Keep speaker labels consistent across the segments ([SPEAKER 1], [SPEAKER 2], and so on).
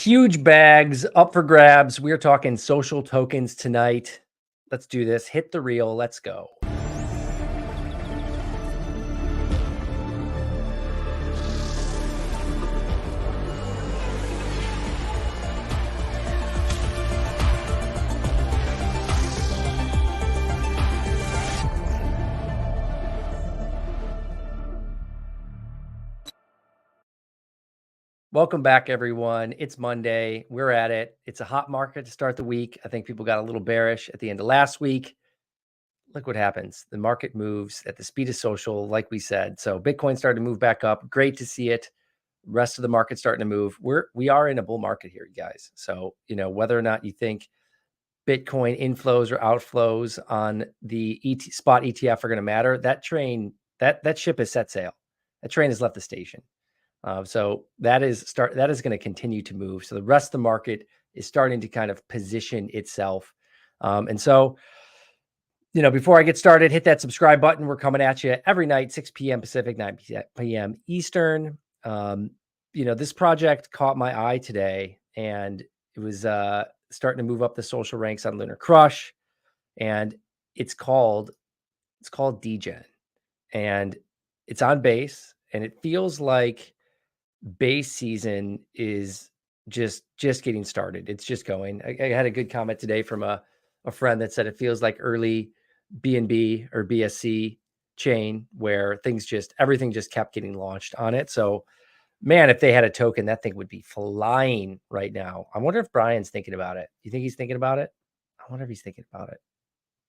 [SPEAKER 1] Huge bags up for grabs. We're talking social tokens tonight. Let's do this. Hit the reel. Let's go. Welcome back, everyone. It's Monday. We're at it. It's a hot market to start the week. I think people got a little bearish at the end of last week. Look what happens. The market moves at the speed of social, like we said. So Bitcoin started to move back up. Great to see it. Rest of the market starting to move. We are in a bull market here, you guys. So, whether or not you think Bitcoin inflows or outflows on the spot ETF are going to matter, that train, that ship has set sail. That train has left the station. So that is going to continue to move. So the rest of the market is starting to kind of position itself. And so, before I get started, hit that subscribe button. We're coming at you every night, 6 p.m. Pacific, 9 p.m. Eastern. This project caught my eye today, and it was starting to move up the social ranks on Lunar Crush, and it's called Degen, and it's on base, and it feels like base season is just getting started. It's just going. I had a good comment today from a friend that said it feels like early BNB or BSC chain where everything just kept getting launched on it. So man, if they had a token, that thing would be flying right now. I wonder if Brian's thinking about it. You think he's thinking about it? I wonder if he's thinking about it.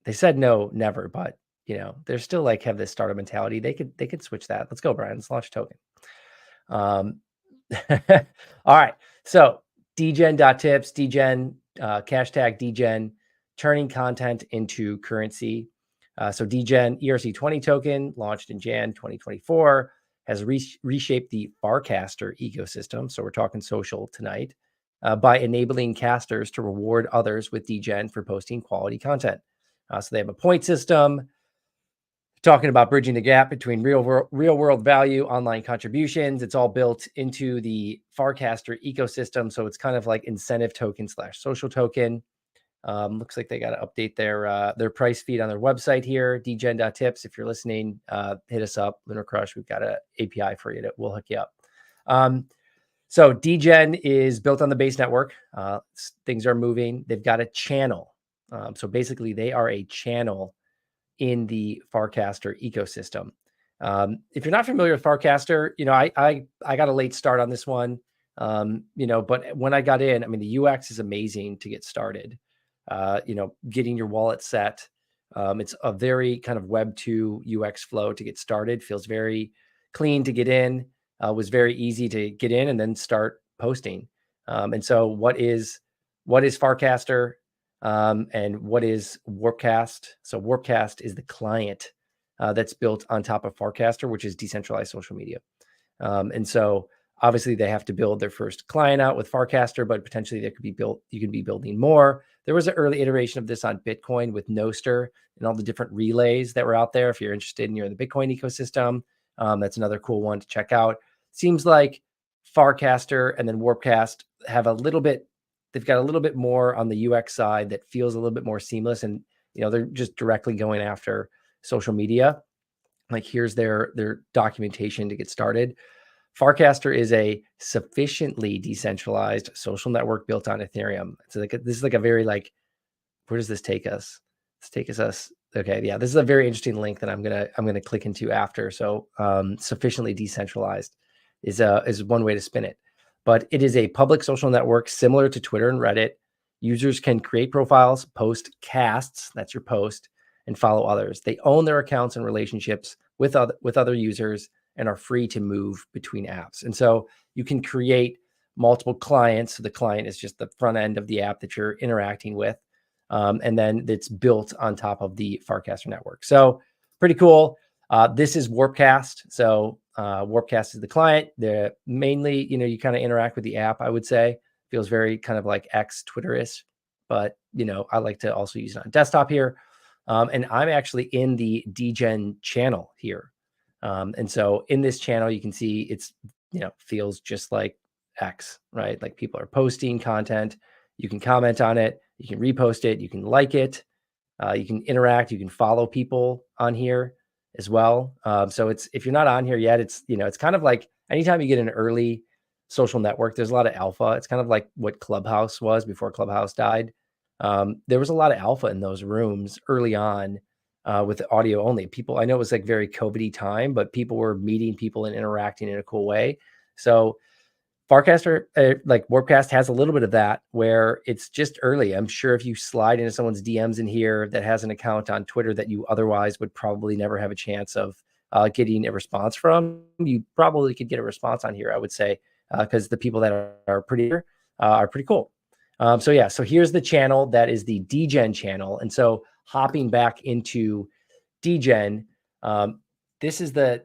[SPEAKER 1] They said no, never, but they're still like have this startup mentality. They could switch that. Let's go, Brian. Let's launch a token. All right. So degen.tips, degen, hashtag degen, turning content into currency. So degen ERC20 token launched in Jan 2024 has reshaped the Farcaster ecosystem. So we're talking social tonight by enabling casters to reward others with degen for posting quality content. So they have a point system, talking about bridging the gap between real world value, online contributions. It's all built into the Farcaster ecosystem. So it's kind of like incentive token / social token. Looks like they got to update their price feed on their website here, dgen.tips. If you're listening, hit us up, Lunar Crush. We've got an API for you that we'll hook you up. So degen is built on the base network. Things are moving. They've got a channel. So basically they are a channel in the Farcaster ecosystem. If you're not familiar with Farcaster, I got a late start on this one. But when I got in, the UX is amazing to get started. Getting your wallet set. It's a very kind of Web 2 UX flow to get started. Feels very clean to get in. Was very easy to get in and then start posting. And so what is Farcaster? And what is Warpcast? So Warpcast is the client that's built on top of Farcaster, which is decentralized social media. And so obviously they have to build their first client out with Farcaster, but potentially you can be building more. There was an early iteration of this on Bitcoin with Noster and all the different relays that were out there. If you're interested and you're in the Bitcoin ecosystem, that's another cool one to check out. Seems like Farcaster and then Warpcast have they've got a little bit more on the UX side that feels a little bit more seamless. And, they're just directly going after social media. Like here's their documentation to get started. Farcaster is a sufficiently decentralized social network built on Ethereum. So this is like a very where does this take us? This takes us. Okay. Yeah. This is a very interesting link that I'm going to click into after. So sufficiently decentralized is one way to spin it. But it is a public social network similar to Twitter and Reddit. Users can create profiles, post casts, that's your post, and follow others. They own their accounts and relationships with other users and are free to move between apps. And so you can create multiple clients. So the client is just the front end of the app that you're interacting with. And then it's built on top of the Farcaster network. So pretty cool. This is Warpcast. So Warpcast is the client. They're mainly, you kind of interact with the app, I would say. Feels very kind of like X Twitter-ish, but I like to also use it on desktop here. And I'm actually in the Degen channel here. And so in this channel, you can see it's, feels just like X, right? Like people are posting content, you can comment on it, you can repost it, you can like it, you can interact, you can follow people on here as well. So it's, if you're not on here yet, it's, it's kind of like anytime you get an early social network, there's a lot of alpha. It's kind of like what Clubhouse was before Clubhouse died. There was a lot of alpha in those rooms early on with the audio only. People, I know it was like very COVID-y time, but people were meeting people and interacting in a cool way. So Farcaster, like Warpcast, has a little bit of that where it's just early. I'm sure if you slide into someone's DMs in here that has an account on Twitter that you otherwise would probably never have a chance of getting a response from, you probably could get a response on here, I would say, because the people that are pretty cool. So yeah, so here's the channel that is the Degen channel. And so hopping back into Degen, this is the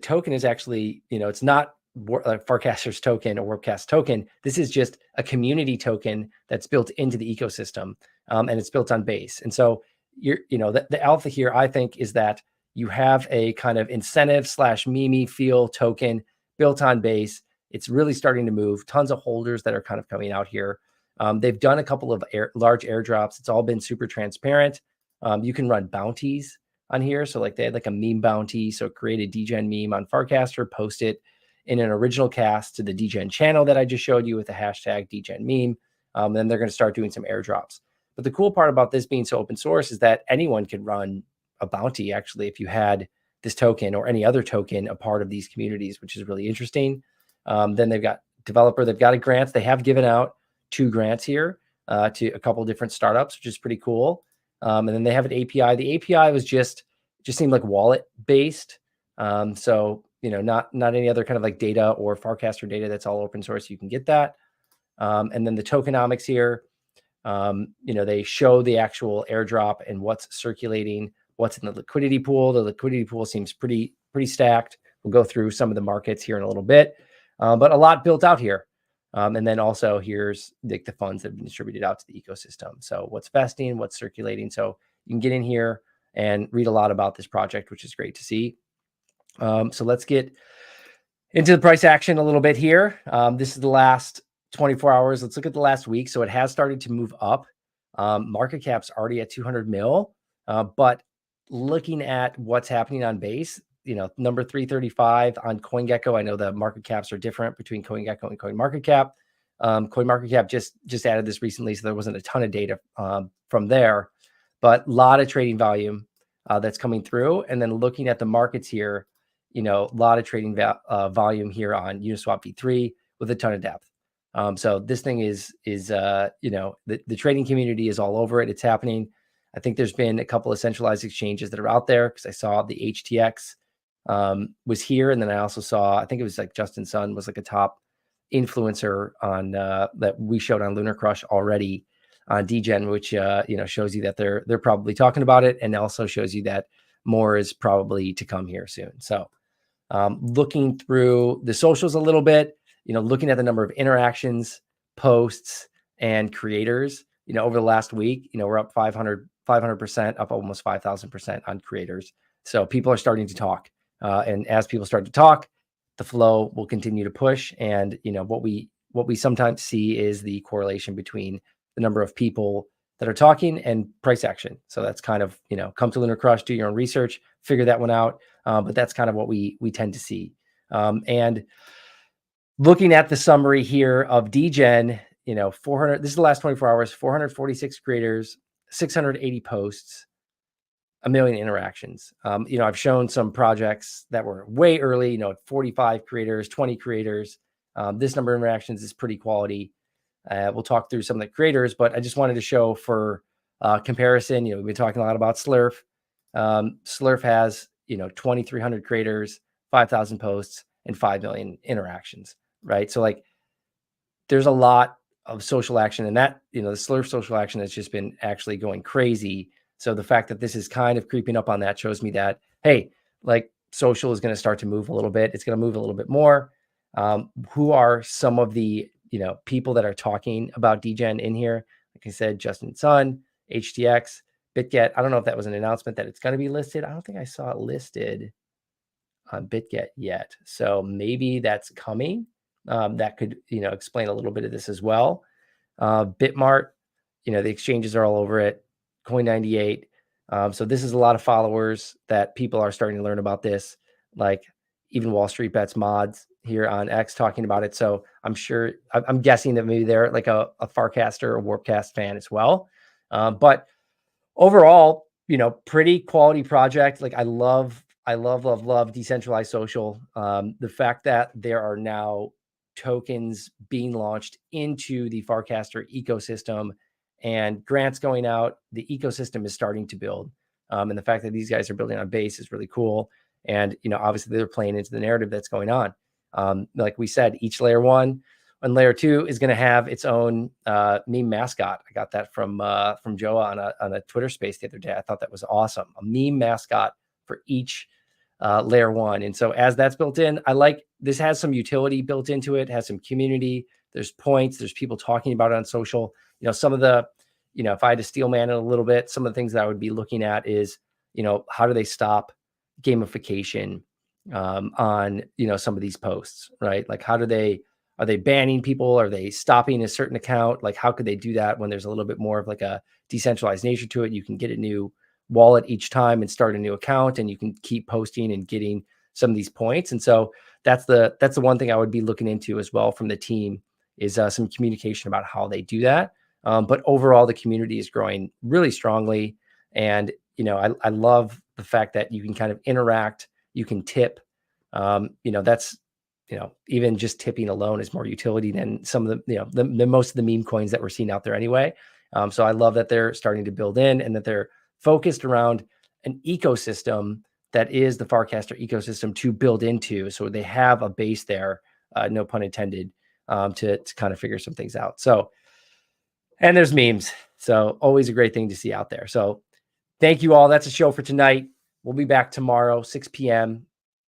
[SPEAKER 1] token is actually, it's not Farcaster's token or Warpcast token. This is just a community token that's built into the ecosystem, and it's built on Base. And so the alpha here, I think, is that you have a kind of incentive / meme feel token built on Base. It's really starting to move. Tons of holders that are kind of coming out here. They've done a couple of large airdrops. It's all been super transparent. You can run bounties on here. So like they had like a meme bounty. So create a Degen meme on Farcaster, post it in an original cast to the Degen channel that I just showed you with the hashtag Degen meme. Then they're going to start doing some airdrops. But the cool part about this being so open source is that anyone could run a bounty, actually, if you had this token or any other token a part of these communities, which is really interesting. Then they've got developer, they've got a grants. They have given out 2 grants here to a couple different startups, which is pretty cool. And then they have an API. The API was just seemed like wallet based. So, not any other kind of like data or Farcaster data. That's all open source. You can get that. And then the tokenomics here, they show the actual airdrop and what's circulating, what's in the liquidity pool. The liquidity pool seems pretty stacked. We'll go through some of the markets here in a little bit, but a lot built out here. And then also here's the funds that have been distributed out to the ecosystem. So what's vesting, what's circulating. So you can get in here and read a lot about this project, which is great to see. So let's get into the price action a little bit here. This is the last 24 hours. Let's look at the last week. So it has started to move up. Market cap's already at 200 mil. But looking at what's happening on Base, number 335 on CoinGecko. I know the market caps are different between CoinGecko and CoinMarketCap. CoinMarketCap just added this recently, so there wasn't a ton of data from there, but a lot of trading volume that's coming through. And then looking at the markets here, a lot of trading volume here on Uniswap v3 with a ton of depth. So this thing is the trading community is all over it. It's happening. I think there's been a couple of centralized exchanges that are out there, because I saw the HTX was here. And then I also saw, I think it was like Justin Sun was like a top influencer on that we showed on Lunar Crush already on Degen, which shows you that they're probably talking about it, and also shows you that more is probably to come here soon. So looking through the socials a little bit, looking at the number of interactions, posts, and creators, over the last week, we're up 500%, up almost 5,000% on creators. So people are starting to talk. And as people start to talk, the flow will continue to push. And, what we sometimes see is the correlation between the number of people that are talking and price action. So that's kind of, come to Lunar Crush, do your own research, figure that one out. But that's kind of what we tend to see. And looking at the summary here of Degen, 400, this is the last 24 hours, 446 creators, 680 posts, 1 million interactions. I've shown some projects that were way early, 45 creators, 20 creators. This number of interactions is pretty quality. We'll talk through some of the creators, but I just wanted to show for comparison, we've been talking a lot about Slurf. Slurf has, 2,300 creators, 5,000 posts, and 5 million interactions, right? So like there's a lot of social action, and that, the Slurf social action has just been actually going crazy. So the fact that this is kind of creeping up on that shows me that, hey, like social is going to start to move a little bit. It's going to move a little bit more. Who are some of the, people that are talking about Degen in here? Like I said, Justin Sun, HTX, BitGet. I don't know if that was an announcement that it's going to be listed. I don't think I saw it listed on BitGet yet. So maybe that's coming. that could, explain a little bit of this as well. Bitmart, the exchanges are all over it. Coin98. So this is a lot of followers that people are starting to learn about this, like even Wall Street Bets mods here on X talking about it. So I'm guessing that maybe they're like a Farcaster or Warpcast fan as well. But overall, pretty quality project. Like I love decentralized social. The fact that there are now tokens being launched into the Farcaster ecosystem and grants going out, the ecosystem is starting to build. And the fact that these guys are building on base is really cool. And, obviously they're playing into the narrative that's going on. Like we said, each layer 1 and layer 2 is going to have its own meme mascot. I got that from Joa on a Twitter space the other day. I thought that was awesome. A meme mascot for each layer 1. And so as that's built in, I like this has some utility built into it, has some community, there's points, there's people talking about it on social. Some of the, if I had to steel man it a little bit, some of the things that I would be looking at is, how do they stop gamification on, some of these posts, right? Like are they banning people? Are they stopping a certain account? Like how could they do that when there's a little bit more of like a decentralized nature to it? You can get a new wallet each time and start a new account, and you can keep posting and getting some of these points. And so that's the one thing I would be looking into as well from the team is some communication about how they do that. But overall, the community is growing really strongly. And, I love the fact that you can kind of interact, you can tip, that's, even just tipping alone is more utility than some of the most of the meme coins that we're seeing out there anyway. So I love that they're starting to build in and that they're focused around an ecosystem that is the Farcaster ecosystem to build into. So they have a base there, no pun intended, to kind of figure some things out. So, and there's memes. So always a great thing to see out there. So thank you all. That's a show for tonight. We'll be back tomorrow, 6 p.m.